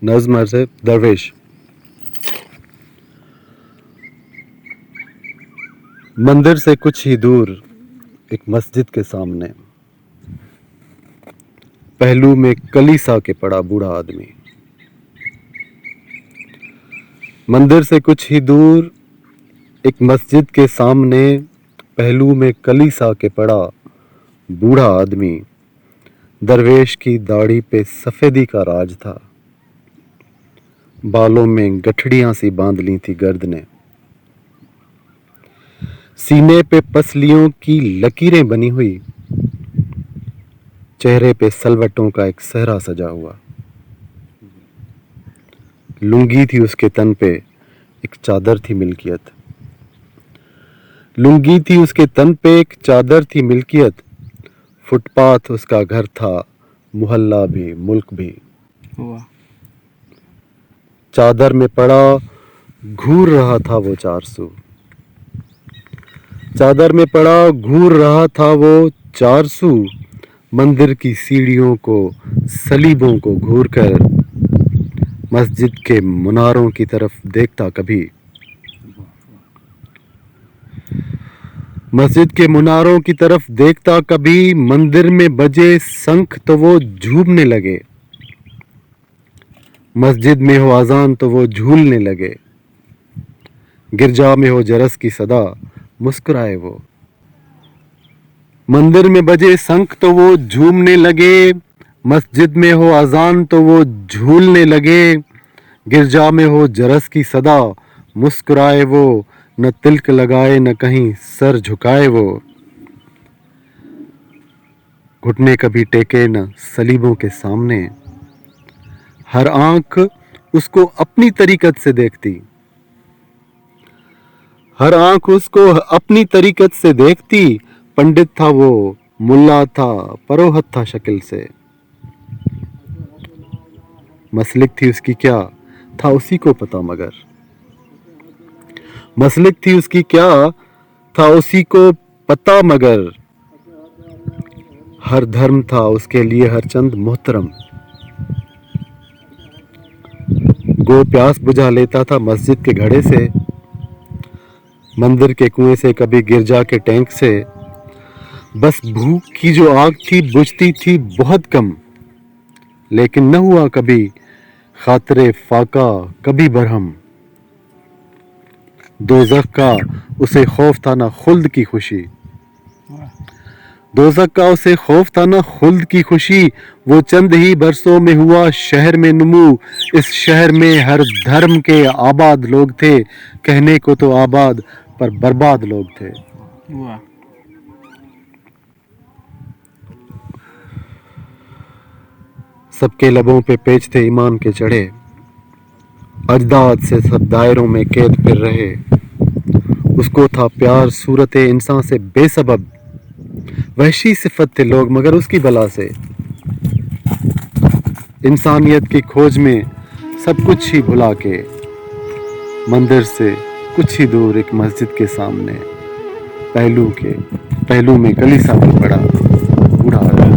नज़्म अर्ज़ है दरवेश। मंदिर से कुछ ही दूर एक मस्जिद के सामने पहलू में कलीसा के पड़ा बूढ़ा आदमी। मंदिर से कुछ ही दूर एक मस्जिद के सामने पहलू में कलीसा के पड़ा बूढ़ा आदमी। दरवेश की दाढ़ी पे सफ़ेदी का राज था, बालों में गठड़ियां सी बांध ली थी गर्द ने, सीने पे पसलियों की लकीरें बनी हुई, चेहरे पे सलवटों का एक सहरा सजा हुआ। लुंगी थी उसके तन पे, एक चादर थी मिल्कियत। लुंगी थी उसके तन पे, एक चादर थी मिल्कियत। फुटपाथ उसका घर था, मोहल्ला भी मुल्क भी। चादर में पड़ा घूर रहा था वो 400। चादर में पड़ा घूर रहा था वो 400। मंदिर की सीढ़ियों को, सलीबों को घूर कर मस्जिद के मुनारों की तरफ देखता कभी। मस्जिद के मुनारों की तरफ देखता कभी। मंदिर में बजे शंख तो वो झूमने लगे, मस्जिद में हो अजान तो वो झूलने लगे, गिरजा में हो जरस की सदा मुस्कुराए वो। मंदिर में बजे शंख तो वो झूमने लगे, मस्जिद में हो अजान तो वो झूलने लगे, गिरजा में हो जरस की सदा मुस्कुराए वो। न तिलक लगाए न कहीं सर झुकाए वो, घुटने कभी टेके न सलीबों के सामने। हर आंख उसको अपनी तरीकत से देखती, हर आंख उसको अपनी तरीकत से देखती। पंडित था वो, मुल्ला था, परोहत था शक्ल से। मसलिक थी उसकी क्या था उसी को पता, मगर मसलिक थी उसकी क्या था उसी को पता, मगर हर धर्म था उसके लिए हर चंद मोहतरम। गो प्यास बुझा लेता था मस्जिद के घड़े से, मंदिर के कुएं से, कभी गिरजा के टैंक से। बस भूख की जो आग थी बुझती थी बहुत कम, लेकिन न हुआ कभी खातरे फाका कभी बरहम। दोज़ख का उसे खौफ था ना खुल्द की खुशी, दोज़ख का उसे खौफ था ना खुल्द की खुशी। वो चंद ही बरसों में हुआ शहर में नमू, इस शहर में हर धर्म के आबाद लोग थे। कहने को तो आबाद पर बर्बाद लोग थे। सबके लबों पे पेच थे ईमान के चढ़े, अजदाद से सब दायरों में कैद फिर रहे। उसको था प्यार सूरत इंसान से बेसबब, वहशी सिफत थे लोग मगर उसकी बला से। इंसानियत की खोज में सब कुछ ही भुला के, मंदिर से कुछ ही दूर एक मस्जिद के सामने पहलू में कलीसा पे पड़ा बूढ़ा आदमी।